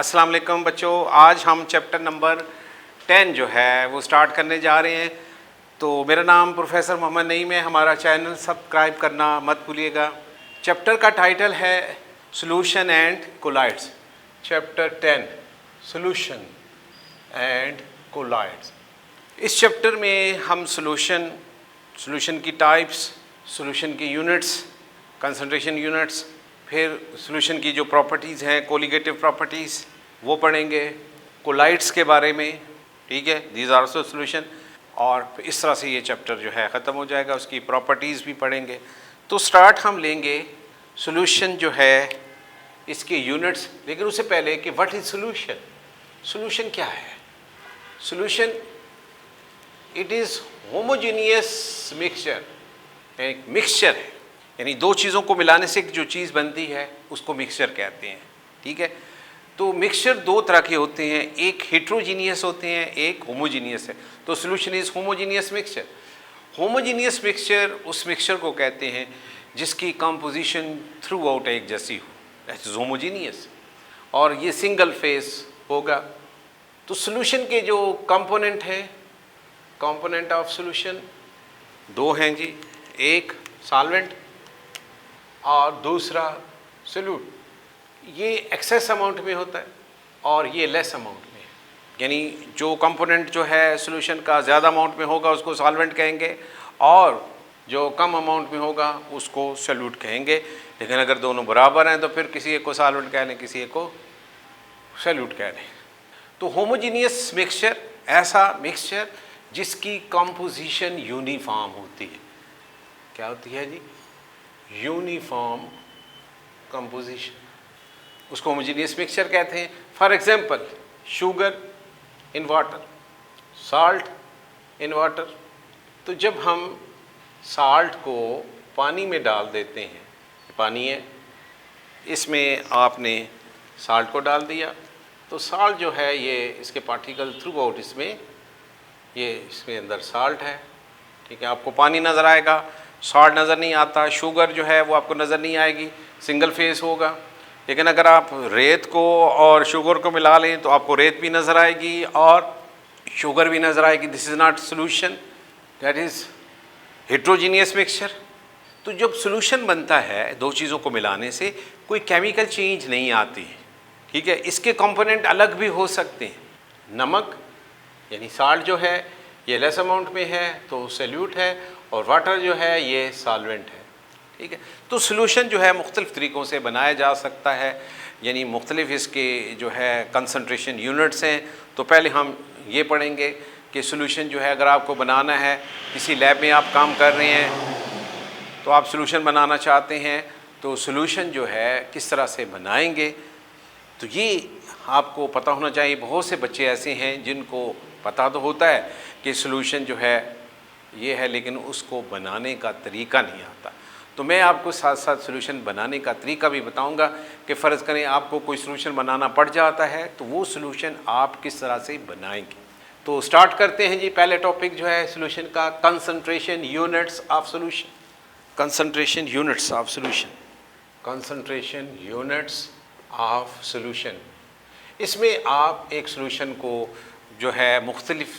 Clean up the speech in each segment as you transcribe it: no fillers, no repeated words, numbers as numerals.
अस्सलाम वालेकुम बच्चों, आज हम चैप्टर नंबर 10 जो है वो स्टार्ट करने जा रहे हैं। तो मेरा नाम प्रोफेसर मोहम्मद नईम है। हमारा चैनल सब्सक्राइब करना मत भूलिएगा। चैप्टर का टाइटल है solution and colloids. Chapter 10 solution and colloids. इस चैप्टर में हम सॉल्यूशन की टाइप्स, सॉल्यूशन की यूनिट्स, कंसंट्रेशन यूनिट्स, फिर सॉल्यूशन की जो प्रॉपर्टीज़ हैं, कोलिगेटिव प्रॉपर्टीज़, वो पढ़ेंगे। कोलाइड्स के बारे में, ठीक है, दीज आर आल्सो सॉल्यूशन। और इस तरह से ये चैप्टर जो है ख़त्म हो जाएगा। उसकी प्रॉपर्टीज़ भी पढ़ेंगे। तो स्टार्ट हम लेंगे सॉल्यूशन जो है इसके यूनिट्स। लेकिन उससे पहले कि व्हाट इज़ सॉल्यूशन, सॉल्यूशन क्या है? Solution it is homogeneous mixture, एक मिक्सचर है, यानी दो चीज़ों को मिलाने से जो चीज़ बनती है उसको मिक्सचर कहते हैं, ठीक है। तो मिक्सचर दो तरह के होते हैं, एक हेट्रोजीनियस होते हैं, एक होमोजीनियस है। तो solution is homogeneous mixture. Homogeneous mixture उस मिक्सचर को कहते हैं जिसकी कंपोजिशन थ्रू आउट एक जैसी हो, दैट इज़ होमोजीनियस, और ये सिंगल फेस होगा। तो सॉल्यूशन के जो कंपोनेंट हैं, कंपोनेंट ऑफ सॉल्यूशन दो हैं जी, एक सॉल्वेंट और दूसरा सोल्यूट। ये एक्सेस अमाउंट में होता है और ये लेस अमाउंट में, यानी जो कंपोनेंट जो है सॉल्यूशन का ज़्यादा अमाउंट में होगा उसको सॉल्वेंट कहेंगे, और जो कम अमाउंट में होगा उसको सोल्यूट कहेंगे। लेकिन अगर दोनों बराबर हैं तो फिर किसी एक को सॉल्वेंट कह लें, किसी एक को सोल्यूट कह लें। तो होमोजीनियस मिक्सचर ऐसा मिक्सचर जिसकी कंपोजिशन यूनिफॉर्म होती है। क्या होती है जी? यूनिफॉर्म कंपोजिशन, उसको होमोजेनियस मिक्सचर कहते हैं। For example sugar in water, salt in water. तो जब हम साल्ट को पानी में डाल देते हैं, पानी है, इसमें आपने साल्ट को डाल दिया, तो साल्ट जो है ये इसके पार्टिकल थ्रू आउट इसमें अंदर साल्ट है, ठीक है। आपको पानी नज़र आएगा, साल्ट नज़र नहीं आता। शुगर जो है वो आपको नज़र नहीं आएगी, सिंगल फेस होगा। लेकिन अगर आप रेत को और शुगर को मिला लें तो आपको रेत भी नज़र आएगी और शुगर भी नज़र आएगी। This is not solution, that is heterogeneous mixture. तो जब सॉल्यूशन बनता है दो चीज़ों को मिलाने से कोई केमिकल चेंज नहीं आती, ठीक है। इसके कंपोनेंट अलग भी हो सकते हैं। नमक यानी साल्ट जो है ये लेस अमाउंट में है तो सोल्यूट है, और वाटर जो है ये सॉल्वेंट है, ठीक है। तो सॉल्यूशन जो है मुख्तलिफ़ तरीक़ों से बनाया जा सकता है, यानी मुख्तलिफ़ इसके जो है कंसंट्रेशन यूनिट्स हैं। तो पहले हम ये पढ़ेंगे कि सॉल्यूशन जो है अगर आपको बनाना है, किसी लैब में आप काम कर रहे हैं तो आप सॉल्यूशन बनाना चाहते हैं, तो सॉल्यूशन जो है किस तरह से बनाएंगे तो ये आपको पता होना चाहिए। बहुत से बच्चे ऐसे हैं जिनको पता तो होता है कि सॉल्यूशन जो है ये है, लेकिन उसको बनाने का तरीका नहीं आता। तो मैं आपको साथ साथ सॉल्यूशन बनाने का तरीका भी बताऊंगा कि फ़र्ज़ करें आपको कोई सॉल्यूशन बनाना पड़ जाता है तो वो सॉल्यूशन आप किस तरह से बनाएंगे। तो स्टार्ट करते हैं जी। पहले टॉपिक जो है सॉल्यूशन का, concentration units of solution. Concentration units of solution, concentration units of solution. इसमें आप एक सॉल्यूशन को जो है मुख्तलिफ़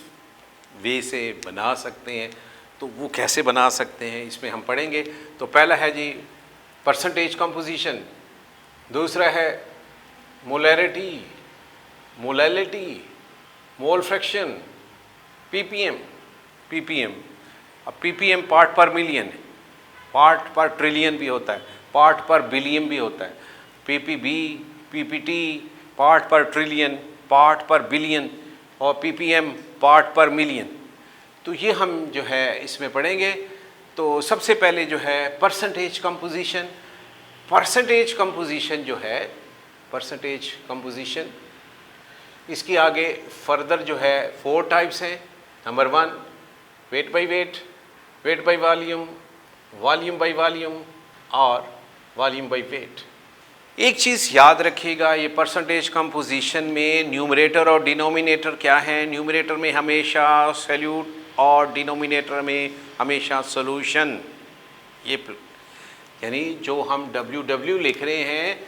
वे से बना सकते हैं। तो वो कैसे बना सकते हैं इसमें हम पढ़ेंगे। तो पहला है जी परसेंटेज कंपोजिशन, दूसरा है molarity, molality, mole fraction, ppm. अब पीपीएम पार्ट पर मिलियन है, पार्ट पर ट्रिलियन भी होता है, पार्ट पर बिलियन भी होता है। पीपीबी, पीपीटी पार्ट पर ट्रिलियन, पार्ट पर बिलियन, और पीपीएम पार्ट पर मिलियन। तो ये हम जो है इसमें पढ़ेंगे। तो सबसे पहले जो है परसेंटेज कंपोजिशन। परसेंटेज कंपोजिशन जो है, परसेंटेज कंपोजिशन, इसकी आगे फर्दर जो है 4 टाइप्स हैं। Number 1 weight by weight, weight by volume, volume by volume, और वॉल्यूम बाय वेट। एक चीज़ याद रखिएगा, ये परसेंटेज कंपोजिशन में न्यूमरेटर और डिनोमिनेटर क्या है। न्यूमरेटर में हमेशा सोल्यूट और डिनोमिनेटर में हमेशा सॉल्यूशन। ये यानी जो हम WW लिख रहे हैं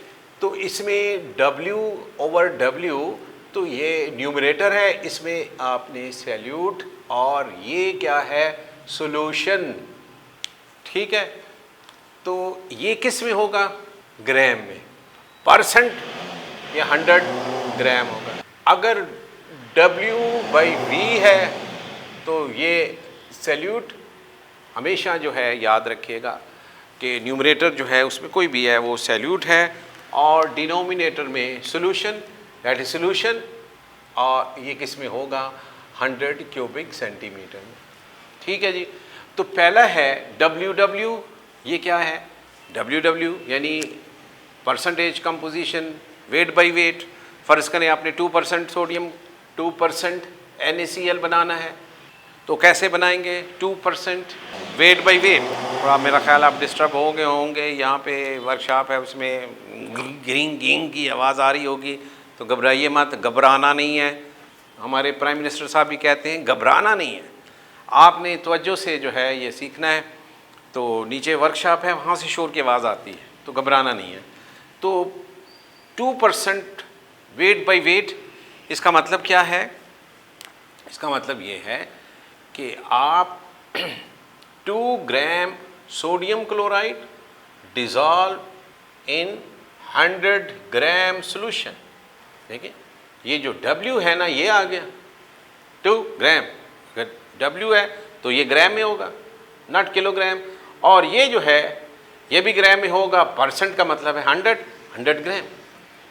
तो इसमें W/W, तो ये न्यूमरेटर है, इसमें आपने सैल्यूट, और ये क्या है, सॉल्यूशन। ठीक है, तो ये किस में होगा, ग्राम में, परसेंट या 100 ग्राम होगा। अगर W/V है तो ये सैल्यूट, हमेशा जो है याद रखिएगा कि न्यूमरेटर जो है उसमें कोई भी है वो सैल्यूट है, और डिनोमिनेटर में सॉल्यूशन, दैट इज सॉल्यूशन, और ये किस में होगा, 100 क्यूबिक सेंटीमीटर में। ठीक है जी। तो पहला है W/W, ये क्या है, W/W यानी percentage composition, weight by weight. फ़र्ज़ करें आपने 2% सोडियम, 2% NaCl बनाना है, तो कैसे बनाएंगे, 2% वेट बाय वेट। थोड़ा मेरा ख्याल आप डिस्टर्ब होंगे, यहाँ पे वर्कशॉप है, उसमें ग्रिंग गिंग की आवाज़ आ रही होगी, तो घबराइए मत, घबराना नहीं है। हमारे प्राइम मिनिस्टर साहब भी कहते हैं घबराना नहीं है, आपने तवज्जो से जो है ये सीखना है। तो नीचे वर्कशॉप है, वहाँ से शोर की आवाज़ आती है, तो घबराना नहीं है। तो 2% वेट बाय वेट, इसका मतलब क्या है, इसका मतलब ये है कि आप 2 ग्राम सोडियम क्लोराइड डिज़ोल्व इन 100 ग्राम सोल्यूशन। देखिए ये जो W है ना, ये आ गया 2 ग्राम, अगर W है तो ये ग्राम में होगा, नॉट किलोग्राम, और ये जो है ये भी ग्राम में होगा, परसेंट का मतलब है 100 ग्राम,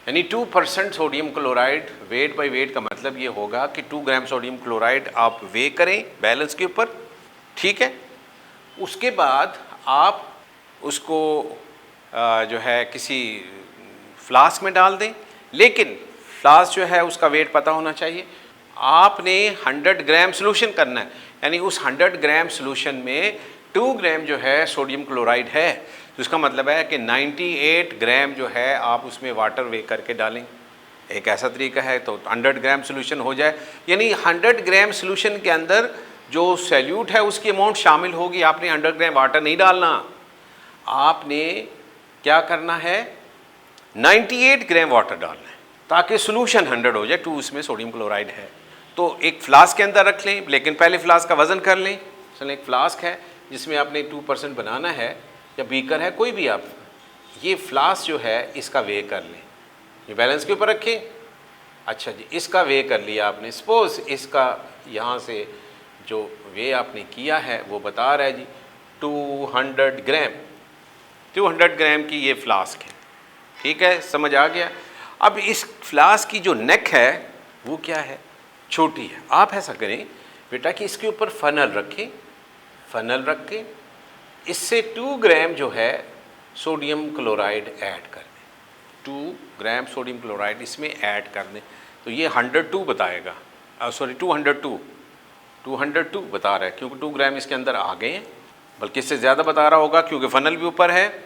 यानी 2% sodium chloride weight by weight का मतलब ये होगा कि 2 ग्राम सोडियम क्लोराइड आप वे करें बैलेंस के ऊपर। ठीक है, उसके बाद आप उसको जो है किसी फ्लास्क में डाल दें, लेकिन फ्लास्क जो है उसका वेट पता होना चाहिए। आपने 100 ग्राम सोल्यूशन करना है, यानी उस 100 ग्राम सोल्यूशन में 2 ग्राम जो है सोडियम क्लोराइड है, तो इसका मतलब है कि 98 ग्राम जो है आप उसमें वाटर वे करके डालें। एक ऐसा तरीका है तो 100 ग्राम सोल्यूशन हो जाए, यानी 100 ग्राम सोल्यूशन के अंदर जो सैल्यूट है उसकी अमाउंट शामिल होगी। आपने 100 ग्राम वाटर नहीं डालना, आपने क्या करना है, 98 ग्राम वाटर डालना है ताकि सोल्यूशन 100 हो जाए, 2 उसमें सोडियम क्लोराइड है। तो एक फ्लास्क के अंदर रख लें, लेकिन पहले फ्लास्क का वज़न कर लें। चलें, एक फ्लास्क है जिसमें आपने 2% बनाना है, या बीकर है कोई भी, आप ये फ्लास्क जो है इसका वे कर लें, ये बैलेंस के ऊपर रखें। अच्छा जी, इसका वे कर लिया आपने, सपोज़ इसका यहाँ से जो वे आपने किया है वो बता रहा है जी 200 ग्राम, 200 ग्राम की ये फ्लास्क है। ठीक है, समझ आ गया। अब इस फ्लास्क की जो नेक है वो क्या है, छोटी है। आप ऐसा करें बेटा कि इसके ऊपर फनल रखें, फनल रख के इससे 2 ग्राम जो है सोडियम क्लोराइड ऐड कर दें, 2 ग्राम सोडियम क्लोराइड इसमें ऐड कर दें, तो ये 102 बताएगा, सॉरी 202 बता रहा है, क्योंकि 2 ग्राम इसके अंदर आ गए हैं, बल्कि इससे ज़्यादा बता रहा होगा क्योंकि फनल भी ऊपर है।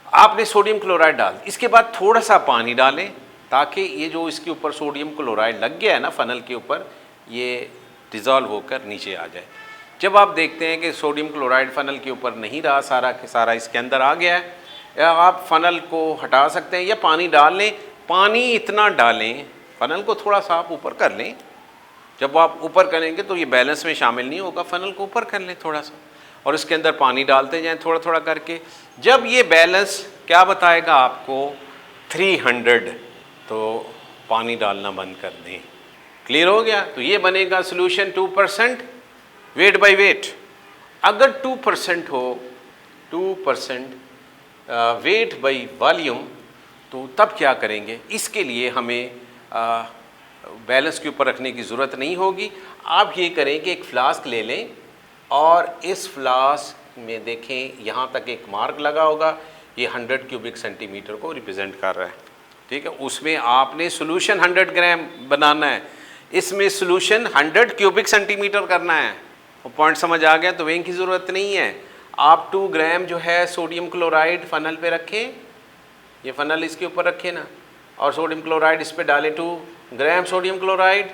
आपने सोडियम क्लोराइड डाल, इसके बाद थोड़ा सा पानी डालें ताकि ये जो इसके ऊपर सोडियम क्लोराइड लग गया है ना फनल के ऊपर, ये डिज़ोल्व होकर नीचे आ जाए। जब आप देखते हैं कि सोडियम क्लोराइड फनल के ऊपर नहीं रहा, सारा के सारा इसके अंदर आ गया है, या आप फनल को हटा सकते हैं या पानी डाल लें। पानी इतना डालें, फनल को थोड़ा सा आप ऊपर कर लें। जब आप ऊपर करेंगे तो ये बैलेंस में शामिल नहीं होगा, फनल को ऊपर कर लें थोड़ा सा, और इसके अंदर पानी डालते जाएं थोड़ा थोड़ा करके। जब ये बैलेंस क्या बताएगा आपको 300, तो पानी डालना बंद कर दें। क्लियर हो गया? तो ये बनेगा सोल्यूशन 2% वेट बाय वेट। अगर 2% हो, 2% वेट बाय वॉल्यूम, तो तब क्या करेंगे, इसके लिए हमें बैलेंस के ऊपर रखने की ज़रूरत नहीं होगी। आप ये करें कि एक फ्लास्क ले लें और इस फ्लास्क में देखें यहाँ तक एक मार्क लगा होगा, ये 100 क्यूबिक सेंटीमीटर को रिप्रेजेंट कर रहा है। ठीक है, उसमें आपने सोल्यूशन 100 ग्राम बनाना है, इसमें सोल्यूशन 100 क्यूबिक सेंटीमीटर करना है। वो पॉइंट समझ आ गया? तो वेइंग की ज़रूरत नहीं है। आप 2 ग्राम जो है सोडियम क्लोराइड फनल पे रखें, ये फनल इसके ऊपर रखें ना, और सोडियम क्लोराइड इस पर डालें 2 ग्राम सोडियम क्लोराइड,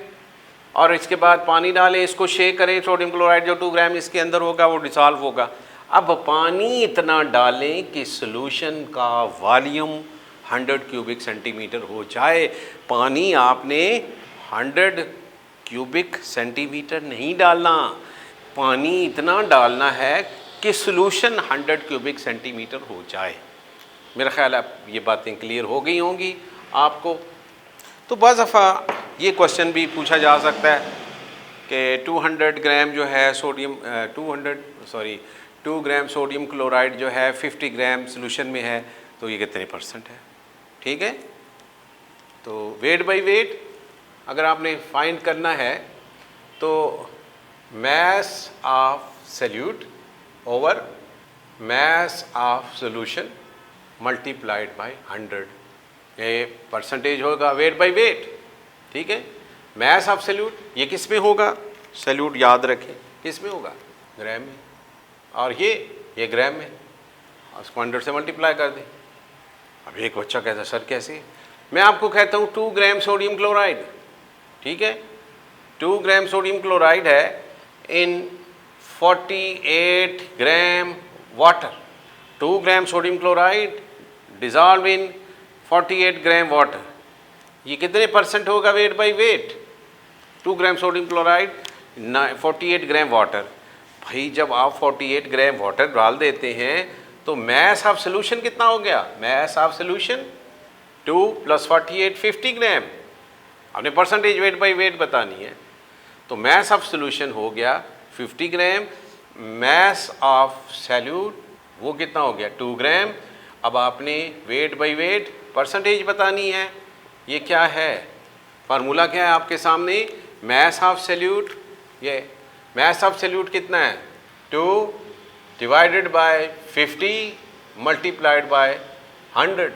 और इसके बाद पानी डालें, इसको शेक करें। सोडियम क्लोराइड जो 2 ग्राम इसके अंदर होगा वो डिसॉल्व होगा। अब पानी इतना डालें कि सोल्यूशन का वॉल्यूम 100 क्यूबिक सेंटीमीटर हो जाए। पानी आपने 100 क्यूबिक सेंटीमीटर नहीं डालना, पानी इतना डालना है कि सॉल्यूशन 100 क्यूबिक सेंटीमीटर हो जाए। मेरा ख्याल है ये बातें क्लियर हो गई होंगी आपको। तो बस दफ़ा ये क्वेश्चन भी पूछा जा सकता है कि 200 ग्राम जो है सोडियम 2 ग्राम सोडियम क्लोराइड जो है 50 ग्राम सोल्यूशन में है, तो ये कितने % है। ठीक है, तो वेट बाय वेट अगर आपने फाइंड करना है तो mass of solute over mass of solution multiplied by 100, ये परसेंटेज होगा वेट बाय वेट। ठीक है, mass of solute ये किस में होगा, solute याद रखें किस में होगा, ग्राम में, और ये ग्राम में, उसको 100 से मल्टीप्लाई कर दें। अब एक बच्चा कहता है सर कैसे, मैं आपको कहता हूँ 2 ग्राम सोडियम क्लोराइड, ठीक है, 2 ग्राम सोडियम क्लोराइड है इन 48 gram water. 2 gram sodium chloride dissolve in 48 gram water, ये कितने % होगा weight by weight. 2 gram sodium chloride 48 gram water. भाई जब आप 48 ग्राम वाटर डाल देते हैं तो मैस ऑफ सोल्यूशन कितना हो गया, मैस ऑफ सोल्यूशन 2 + 48 50 ग्राम। आपने परसेंटेज वेट बाय वेट बतानी है, तो मैस ऑफ सोल्यूशन हो गया 50 ग्राम, मैस ऑफ सॉल्यूट वो कितना हो गया 2 ग्राम। अब आपने वेट बाय वेट परसेंटेज बतानी है, ये क्या है, फार्मूला क्या है आपके सामने, मैस ऑफ सॉल्यूट, ये मैस ऑफ सॉल्यूट कितना है 2 डिवाइडेड बाय 50 मल्टीप्लाइड बाय 100,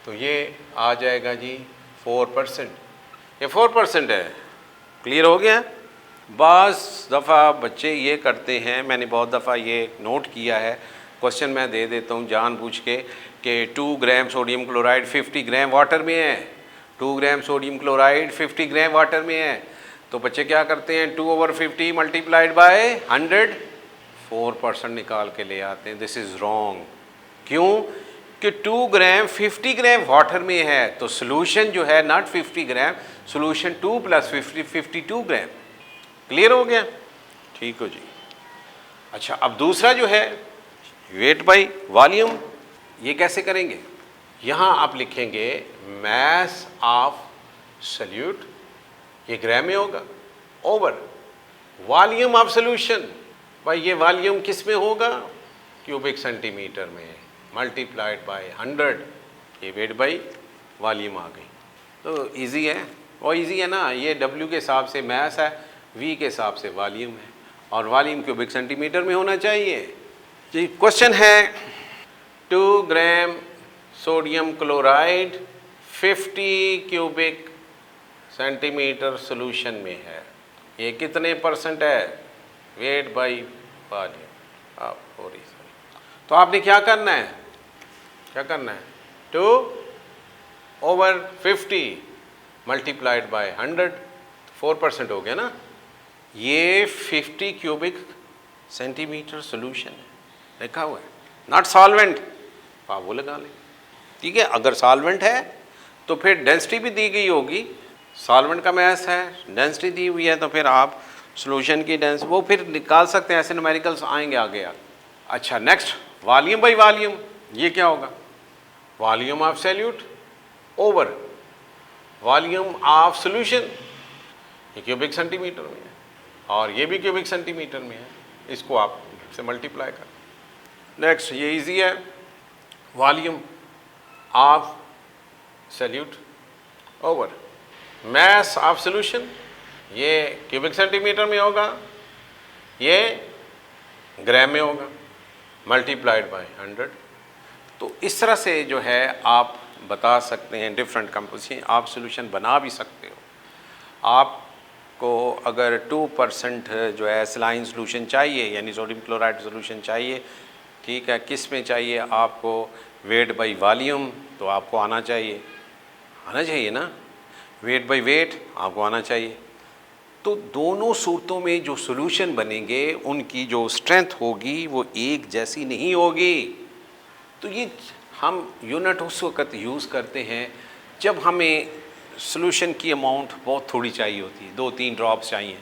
तो ये आ जाएगा जी 4%। ये 4% है। क्लियर हो गया। बाज़ दफ़ा बच्चे ये करते हैं, मैंने बहुत दफ़ा ये नोट किया है, क्वेश्चन मैं दे देता हूँ जानबूझ के कि 2 gram sodium chloride 50 gram water में है, 2 gram sodium chloride 50 gram water में है, तो बच्चे क्या करते हैं 2/50 मल्टीप्लाइड बाय 100, 4% निकाल के ले आते हैं। This is wrong. क्यों कि 2 ग्राम 50 ग्राम वाटर में है, तो सोल्यूशन जो है not 50 gram, solution 2 + 50 52 gram. Clear हो गया, ठीक हो जी। अच्छा, अब दूसरा जो है वेट बाय वॉल्यूम, ये कैसे करेंगे, यहाँ आप लिखेंगे मैस ऑफ सॉल्यूट, ये ग्राम में होगा, ओवर वॉल्यूम ऑफ सॉल्यूशन, भाई ये वॉल्यूम किस में होगा क्यूबिक सेंटीमीटर में, मल्टीप्लाइड बाय 100, ये वेट बाय वॉल्यूम आ गई। तो इजी है, वो इजी है ना, ये W के हिसाब से मैस है, V के हिसाब से वॉल्यूम है, और वॉल्यूम क्यूबिक सेंटीमीटर में होना चाहिए जी। क्वेश्चन है 2 gram sodium chloride 50 cubic centimetre solution में है, ये कितने % है, वेट बाय वॉल्यूम। आप तो आपने क्या करना है, 2/50 मल्टीप्लाइड बाय 100, 4% हो गया ना। ये 50 क्यूबिक सेंटीमीटर सोल्यूशन है, लिखा हुआ है, नॉट सॉल्वेंट, आप वो लगा लें। ठीक है, अगर सॉल्वेंट है तो फिर डेंसिटी भी दी गई होगी, सॉल्वेंट का मैस है, डेंसिटी दी हुई है, तो फिर आप सोल्यूशन की डेंस वो फिर निकाल सकते हैं, ऐसे न्यूमेरिकल्स आएंगे आगे। अच्छा, नेक्स्ट वॉल्यूम बाय वॉल्यूम, ये क्या होगा, volume of solute over volume of solution, ये क्यूबिक सेंटीमीटर में है और ये भी क्यूबिक सेंटीमीटर में है, इसको आप से मल्टीप्लाई कर। नेक्स्ट ये इजी है, volume of solute over mass of solution, ये क्यूबिक सेंटीमीटर में होगा, ये ग्राम में होगा, मल्टीप्लाइड बाय 100। तो इस तरह से जो है आप बता सकते हैं डिफरेंट कंपोजिशन, आप सोल्यूशन बना भी सकते हो। आपको अगर 2% जो है सलाइन सोल्यूशन चाहिए, यानी सोडियम क्लोराइड सोल्यूशन चाहिए, ठीक है, किस में चाहिए आपको, वेट बाय वॉल्यूम, तो आपको आना चाहिए ना, वेट बाय वेट आपको आना चाहिए। तो दोनों सूरतों में जो सॉल्यूशन बनेंगे उनकी जो स्ट्रेंथ होगी वो एक जैसी नहीं होगी। तो ये हम यूनिट उस वक़्त यूज़ करते हैं जब हमें सॉल्यूशन की अमाउंट बहुत थोड़ी चाहिए होती है, 2-3 ड्रॉप्स चाहिए।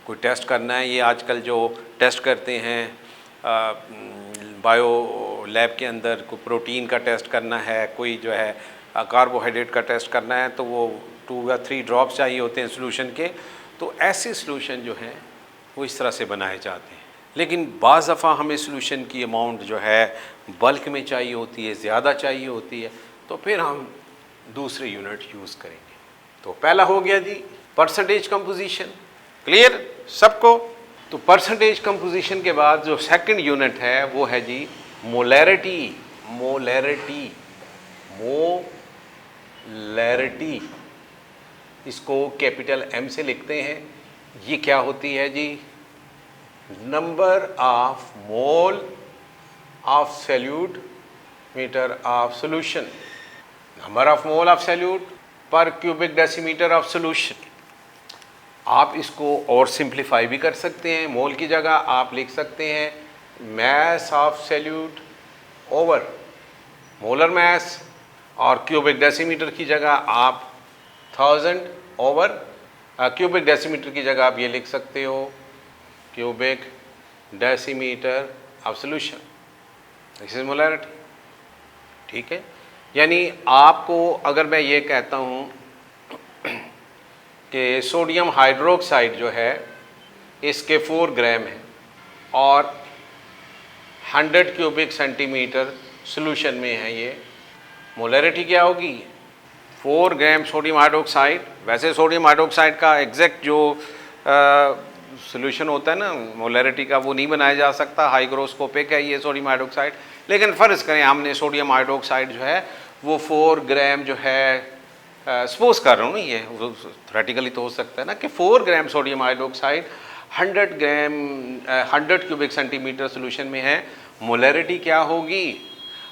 कोई टेस्ट करना है, ये आजकल जो टेस्ट करते हैं बायो लैब के अंदर, कोई प्रोटीन का टेस्ट करना है, कोई जो है कार्बोहाइड्रेट का टेस्ट करना है, तो वो 2 या 3 ड्रॉप्स चाहिए होते हैं सॉल्यूशन के। तो ऐसे सॉल्यूशन जो हैं वो इस तरह से बनाए जाते हैं। लेकिन बाज़ दफ़ा हमें सॉल्यूशन की अमाउंट जो है बल्क में चाहिए होती है, ज़्यादा चाहिए होती है, तो फिर हम दूसरे यूनिट यूज़ करेंगे। तो पहला हो गया जी परसेंटेज कंपोजिशन। क्लियर सबको? तो परसेंटेज कंपोजिशन के बाद जो सेकंड यूनिट है वो है जी मोलैरिटी। मोलैरिटी, मोलैरिटी, इसको कैपिटल M से लिखते हैं। ये क्या होती है जी? Number of mole of solute metre of solution. Number of mole of solute per cubic decimetre of solution. आप इसको और सिंप्लीफाई भी कर सकते हैं। मोल की जगह आप लिख सकते हैं mass of solute over molar mass, और क्यूबिक डेसीमीटर की जगह आप 1000 ओवर क्यूबिक डेसीमीटर की जगह आप ये लिख सकते हो cubic decimetre of solution. This is molarity. ठीक है, यानी आपको अगर मैं ये कहता हूँ कि सोडियम हाइड्रोक्साइड जो है इसके 4 ग्राम है और 100 क्यूबिक सेंटीमीटर सॉल्यूशन में है, ये मोलैरिटी क्या होगी? 4 ग्राम सोडियम हाइड्रोक्साइड। वैसे सोडियम हाइड्रोक्साइड का एग्जैक्ट जो सॉल्यूशन होता है ना मोलैरिटी का, वो नहीं बनाया जा सकता, हाइग्रोस्कोपिक है ये सोडियम हाइड्रोक्साइड। लेकिन फ़र्ज़ करें हमने सोडियम हाइड्रोक्साइड जो है वो 4 ग्राम जो है, सपोज कर रहा हूँ ना, ये थ्योरेटिकली तो हो सकता है ना कि 4 gram sodium hydroxide 100 cubic centimetre solution में है। मोलैरिटी क्या होगी?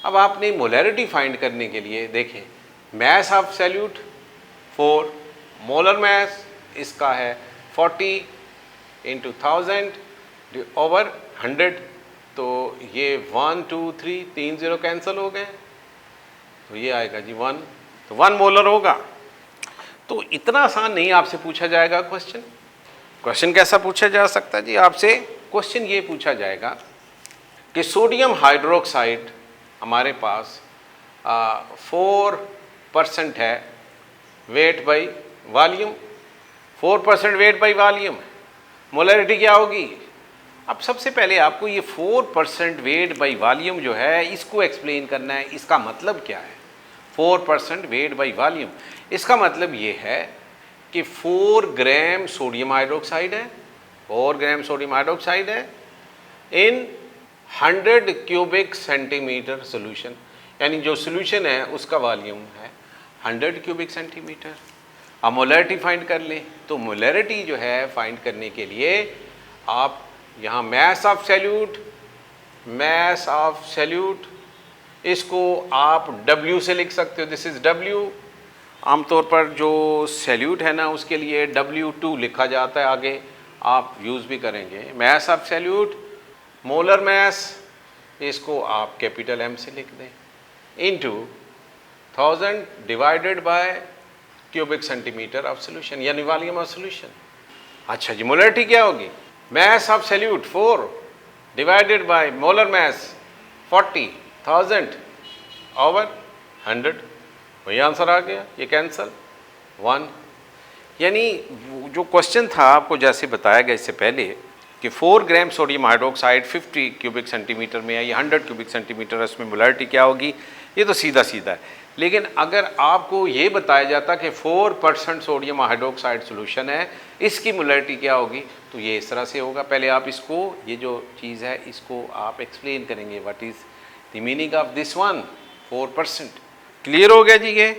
अब आपने मोलैरिटी फाइंड करने के लिए देखें, mass of solute 4, molar mass इसका है 40 इंटू 1000 ओवर 100, तो ये 1 2 3 3 0 कैंसिल हो गए, तो ये आएगा जी 1, तो 1 मोलर होगा। तो इतना आसान नहीं आपसे पूछा जाएगा क्वेश्चन। क्वेश्चन कैसा पूछा जा सकता है जी आपसे? क्वेश्चन ये पूछा जाएगा कि सोडियम हाइड्रोक्साइड हमारे पास 4% है weight by volume, 4% weight by volume, molarity क्या होगी? अब सबसे पहले आपको ये 4% वेट बाई वॉल्यूम जो है इसको एक्सप्लेन करना है। इसका मतलब क्या है 4% वेट बाई वॉल्यूम? इसका मतलब ये है कि 4 ग्राम सोडियम हाइड्रोक्साइड है, 4 ग्राम सोडियम हाइड्रोक्साइड है इन 100 क्यूबिक सेंटीमीटर सॉल्यूशन, यानी जो सॉल्यूशन है उसका वॉल्यूम है 100 क्यूबिक सेंटीमीटर। अब मोलैरिटी फाइंड कर लें, तो मोलैरिटी जो है फाइंड करने के लिए आप यहाँ मैस ऑफ सॉल्यूट इसको आप W से लिख सकते हो, दिस इज़ W। आमतौर पर जो सॉल्यूट है ना उसके लिए W2 लिखा जाता है, आगे आप यूज़ भी करेंगे। Mass of solute, molar mass, इसको आप कैपिटल M से लिख दें, into 1000 divided by cubic centimetre of solution, यानी वॉल्यूम ऑफ सॉल्यूशन। अच्छा जी, मोलैरिटी क्या होगी? Mass of solute 4 divided by molar mass 40,000 over 100, वही आंसर आ गया, ये कैंसल 1। यानी जो क्वेश्चन था आपको जैसे बताया गया इससे पहले कि 4 gram sodium hydroxide 50 cubic centimetre में है, ये 100 क्यूबिक सेंटीमीटर, इसमें मोलैरिटी क्या होगी? ये तो सीधा सीधा है। लेकिन अगर आपको ये बताया जाता कि 4% सोडियम हाइड्रोक्साइड सॉल्यूशन है, इसकी मोलैरिटी क्या होगी, तो ये इस तरह से होगा। पहले आप इसको, ये जो चीज़ है इसको आप एक्सप्लेन करेंगे, what is the meaning of this one 4%। Clear हो गया जी ये?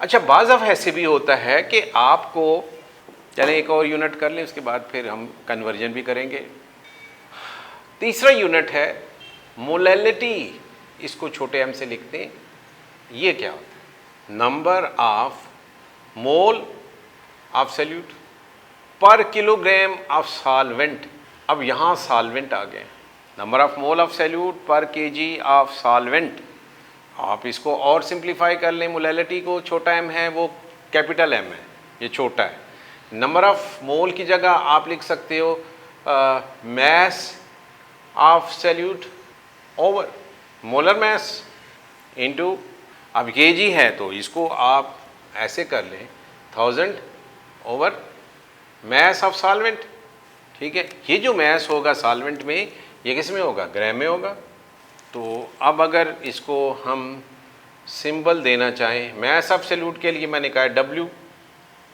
अच्छा, बाज़ ऑफ ऐसे भी होता है कि आपको, चलें एक और यूनिट कर लें, उसके बाद फिर हम कन्वर्जन भी करेंगे। तीसरा यूनिट है मोलैलिटी, इसको छोटे m से लिखते हैं। ये क्या होता है? Number of mole of solute पर किलोग्राम ऑफ सॉल्वेंट। अब यहाँ सॉल्वेंट आ गए, number of mole of solute पर केजी ऑफ सॉल्वेंट, आप इसको और सिंप्लीफाई कर लें, मोलैलिटी को, छोटा m है वो कैपिटल M है, ये छोटा है। नंबर ऑफ मोल की जगह आप लिख सकते हो mass of salute over molar mass into, अब kg है तो इसको आप ऐसे कर लें 1000 ओवर मैस ऑफ सॉल्वेंट। ठीक है, ये जो मैस होगा सॉल्वेंट में, ये किस में होगा, ग्राम में होगा। तो अब अगर इसको हम सिंबल देना चाहें, मैस ऑफ सैल्यूट के लिए मैंने कहा W,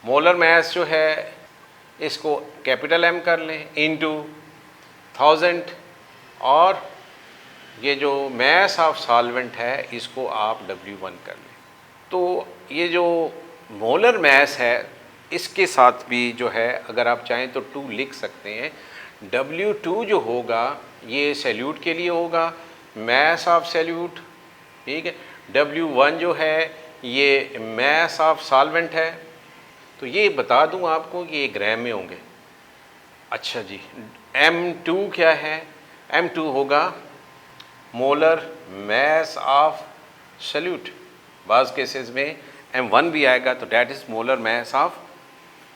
मोलर मैस जो है इसको कैपिटल M कर लें इनटू 1000, और ये जो मैस ऑफ सॉल्वेंट है इसको आप W1 कर लें। तो ये जो मोलर मैस है इसके साथ भी जो है अगर आप चाहें तो 2 लिख सकते हैं। W2 जो होगा ये सैल्यूट के लिए होगा, मैस ऑफ सैल्यूट, ठीक है। W1 जो है ये मैस ऑफ सॉल्वेंट है। तो ये बता दूं आपको कि ये ग्राम में होंगे। अच्छा जी, M2 क्या है, M2 होगा मोलर मैस ऑफ सैल्यूट, बाज़ केसेस में M1 भी आएगा तो that is molar mass of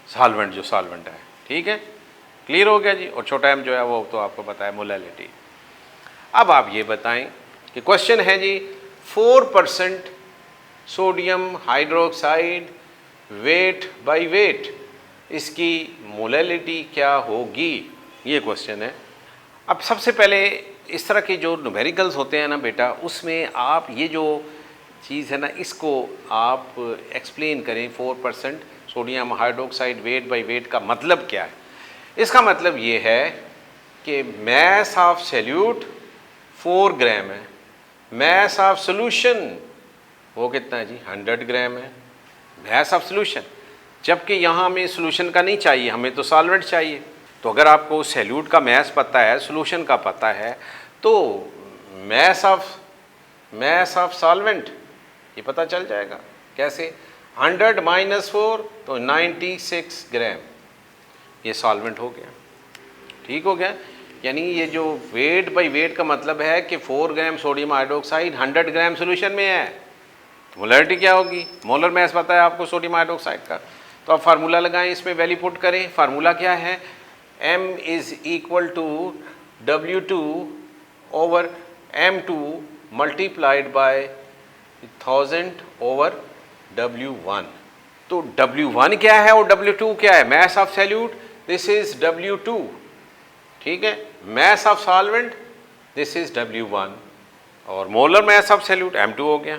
solvent, जो सॉल्वेंट है। ठीक है, क्लियर हो गया जी। और छोटा m जो है वो तो आपको पता है मोलैलिटी। अब आप ये बताएं कि क्वेश्चन है जी 4% sodium hydroxide weight by weight, इसकी मोलैलिटी क्या होगी, ये क्वेश्चन है। अब सबसे पहले इस तरह के जो न्यूमेरिकल्स होते हैं ना बेटा, उसमें आप ये जो चीज़ है ना इसको आप एक्सप्लेन करें। 4% sodium hydroxide weight by weight का मतलब क्या है। इसका मतलब ये है कि मैस ऑफ सैल्यूट 4 ग्राम है, मैस ऑफ सोल्यूशन वो कितना है जी 100 ग्राम है, मैस ऑफ सोल्यूशन। जबकि यहाँ हमें सोल्यूशन का नहीं चाहिए, हमें तो सॉल्वेंट चाहिए। तो अगर आपको सैल्यूट का मैस पता है, सोल्यूशन का पता है, तो मैस ऑफ सॉल्वेंट ये पता चल जाएगा। कैसे, 100 - 4 तो 96 ग्राम, ये सॉल्वेंट हो गया। ठीक हो गया, यानी ये जो वेट बाय वेट का मतलब है कि 4 ग्राम सोडियम हाइड्रोक्साइड 100 ग्राम सोल्यूशन में है। मोलैरिटी क्या होगी, मोलर मैस पता है आपको सोडियम हाइड्रोक्साइड का। तो आप फार्मूला लगाएं, इसमें वैल्यू पुट करें। फार्मूला क्या है, M = W2 over M2 multiplied by 1000 over W1। तो W1 क्या है और W2 क्या है, mass of salute this is W2, ठीक है। Mass of solvent this is W1, और molar mass of salute M2 हो गया।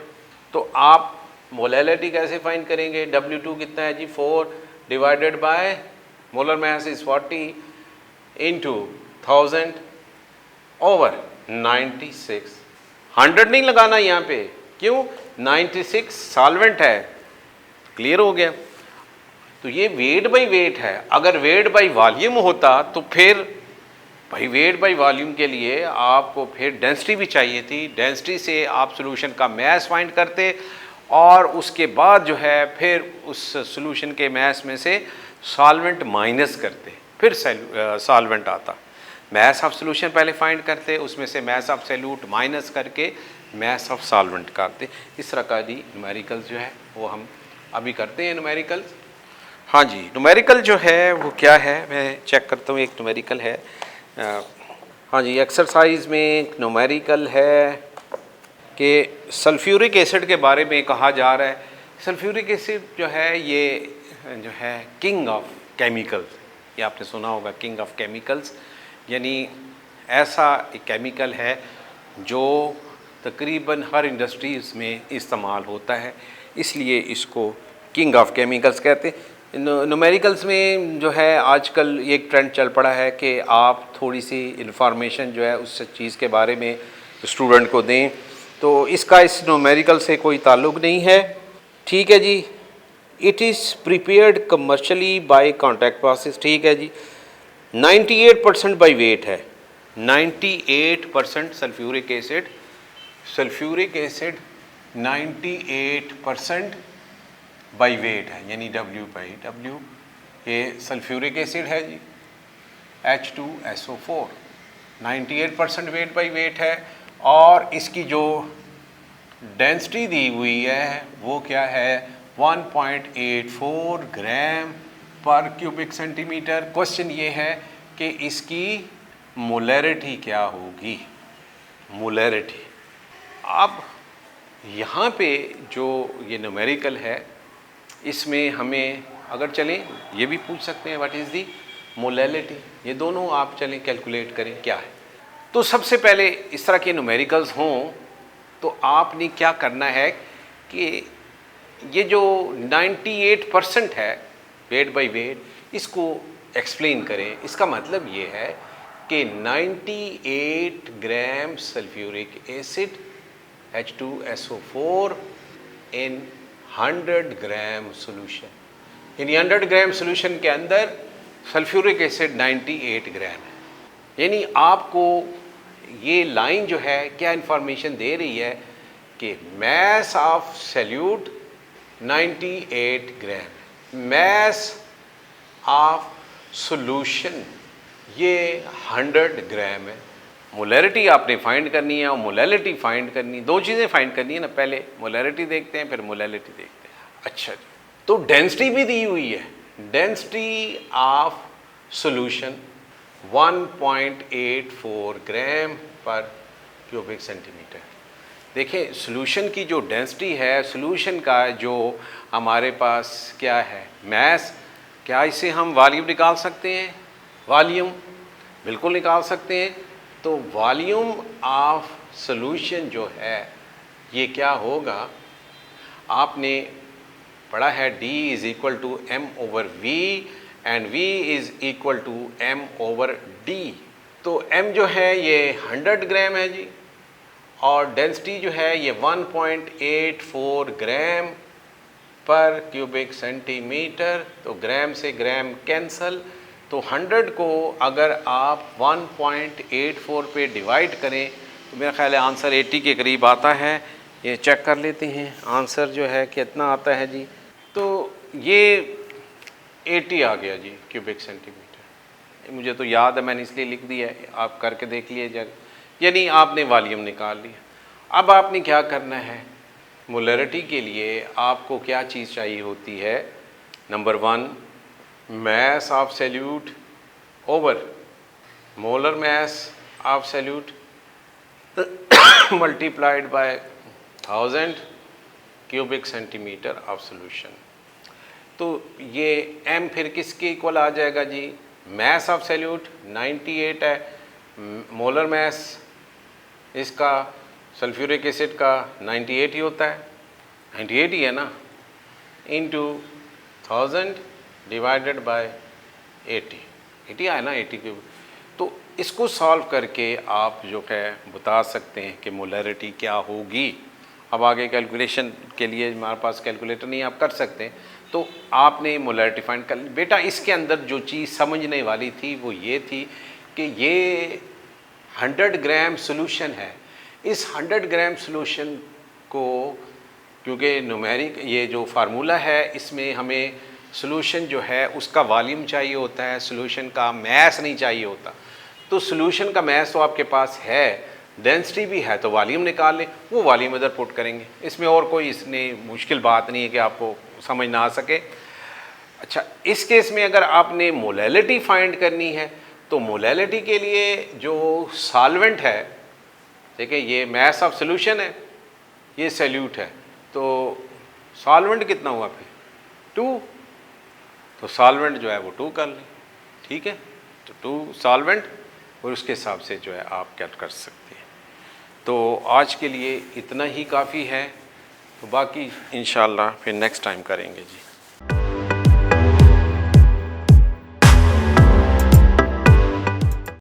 तो आप मोलैलिटी कैसे फाइंड करेंगे, W2 कितना है जी 4 divided by molar mass is 40 into 1000 over 96। 100 नहीं लगाना यहाँ पे, क्यों, 96 सॉल्वेंट है। क्लियर हो गया। तो ये वेट बाय वेट है। अगर वेट बाय वॉल्यूम होता तो फिर भाई वेट बाय वॉल्यूम के लिए आपको फिर डेंसिटी भी चाहिए थी। डेंसिटी से आप सॉल्यूशन का मैस फाइंड करते और उसके बाद जो है फिर उस सॉल्यूशन के मैस में से सॉल्वेंट माइनस करते, फिर सॉल्वेंट आता। मैस ऑफ सॉल्यूशन पहले फाइंड करते, उसमें से मैस ऑफ सैल्यूट माइनस करके मैस ऑफ सॉल्वेंट करते। इस तरह का दी न्यूमेरिकल्स जो है वो हम अभी करते हैं न्यूमेरिकल्स। हाँ जी, न्यूमेरिकल जो है वो क्या है, मैं चेक करता हूँ। एक न्यूमेरिकल है, हाँ जी, एक्सरसाइज में एक न्यूमेरिकल है कि सल्फ्यूरिक एसिड के बारे में कहा जा रहा है। सल्फ्यूरिक एसिड जो है ये जो है किंग ऑफ केमिकल्स, ये आपने सुना होगा, किंग ऑफ केमिकल्स, यानी ऐसा एक केमिकल है जो तकरीबन हर इंडस्ट्रीज़ में इस्तेमाल होता है, इसलिए इसको किंग ऑफ केमिकल्स कहते हैं। न्यूमेरिकल्स में जो है आजकल एक ट्रेंड चल पड़ा है कि आप थोड़ी सी इन्फॉर्मेशन जो है उस चीज़ के बारे में स्टूडेंट को दें। तो इसका इस न्यूमेरिकल से कोई ताल्लुक़ नहीं है, ठीक है जी। It is prepared commercially by contract process, ठीक है जी। 98% बाय वेट है, 98% सल्फ्यूरिक एसिड 98% बाई वेट है, यानी W/W। ये सल्फ्यूरिक एसिड है जी, H2SO4, 98% वेट बाई वेट है। और इसकी जो डेंसिटी दी हुई है वो क्या है 1.84 ग्राम पर क्यूबिक सेंटीमीटर। क्वेश्चन ये है कि इसकी मोलैरिटी क्या होगी, मोलैरिटी। अब यहाँ पे जो ये न्यूमेरिकल है इसमें हमें अगर चलें ये भी पूछ सकते हैं व्हाट इज़ दी मोलैलिटी, ये दोनों आप चलें कैलकुलेट करें क्या है। तो सबसे पहले इस तरह के न्यूमेरिकल्स हों तो आपने क्या करना है कि ये जो 98% है वेट बाय वेट इसको एक्सप्लेन करें। इसका मतलब ये है कि 98 ग्राम सल्फ्यूरिक एसिड H2SO4 इन 100 ग्राम सोल्यूशन, यानी 100 ग्राम सोल्यूशन के अंदर सल्फ्यूरिक एसिड 98 ग्राम है। यानी आपको ये लाइन जो है क्या इंफॉर्मेशन दे रही है कि mass of solute 98 gram, mass of solution ये 100 ग्राम है। मोलैरिटी आपने फाइंड करनी है और मोलैलिटी फाइंड करनी, दो चीज़ें फाइंड करनी है ना, पहले मोलैरिटी देखते हैं फिर मोलैलिटी देखते हैं। अच्छा जी, तो डेंसिटी भी दी हुई है, डेंसिटी ऑफ सॉल्यूशन 1.84 ग्राम पर क्यूबिक सेंटीमीटर। देखें सॉल्यूशन की जो डेंसिटी है, सॉल्यूशन का जो हमारे पास क्या है मैस, क्या इसे हम वॉल्यूम निकाल सकते हैं, वॉल्यूम बिल्कुल निकाल सकते हैं। तो वॉल्यूम ऑफ सॉल्यूशन जो है ये क्या होगा, आपने पढ़ा है D is equal to M/V and V is equal to M/D। तो M जो है ये 100 ग्राम है जी और डेंसिटी जो है ये 1.84 ग्राम पर क्यूबिक सेंटीमीटर। तो ग्राम से ग्राम कैंसल, तो 100 को अगर आप 1.84 पे डिवाइड करें तो मेरा ख्याल है आंसर 80 के करीब आता है। ये चेक कर लेते हैं आंसर जो है कितना आता है जी। तो ये 80 आ गया जी क्यूबिक सेंटीमीटर। मुझे तो याद है मैंने इसलिए लिख दिया है, आप करके देख लीजिए। यानी आपने वॉल्यूम निकाल लिया। अब आपने क्या करना है, मोलैरिटी के लिए आपको क्या चीज़ चाहिए होती है, number 1 mass of solute over molar mass of solute multiplied by 1000 cubic centimeter of solution। तो ये m फिर किसके इक्वल आ जाएगा जी, mass of solute 98 है, मोलर mass इसका सल्फ्यूरिक एसिड का 98 ही होता है, 98 ही है ना, इंटू 1000 डिवाइडेड बाय 80 आया ना 80 क्यूब। तो इसको सॉल्व करके आप जो है बता सकते हैं कि मोलैरिटी क्या होगी। अब आगे कैलकुलेशन के लिए हमारे पास कैलकुलेटर नहीं, आप कर सकते हैं। तो आपने मोलैरिटी फाइंड कर ली। बेटा इसके अंदर जो चीज़ समझने वाली थी वो ये थी कि ये 100 ग्राम सोल्यूशन है। इस 100 ग्राम सोल्यूशन को, क्योंकि न्यूमेरिक ये जो फार्मूला है इसमें हमें सोल्यूशन जो है उसका वॉल्यूम चाहिए होता है, सोल्यूशन का मैस नहीं चाहिए होता। तो सोल्यूशन का मैस तो आपके पास है, डेंसिटी भी है, तो वॉल्यूम निकाल लें, वो वॉल्यूम इधर पुट करेंगे। इसमें और कोई इसने मुश्किल बात नहीं है कि आपको समझ ना आ सके। अच्छा, इस केस में अगर आपने मोलैलिटी फाइंड करनी है तो मोलैलिटी के लिए जो सॉल्वेंट है, देखिए ये मैस ऑफ सोल्यूशन है, ये सैल्यूट है, तो सॉल्वेंट कितना हुआ फिर 2, तो सॉल्वेंट जो है वो 2 कर लें, ठीक है। तो 2 सॉल्वेंट और उसके हिसाब से जो है आप क्या कर सकते हैं। तो आज के लिए इतना ही काफ़ी है, तो बाकी इंशाल्लाह फिर नेक्स्ट टाइम करेंगे जी।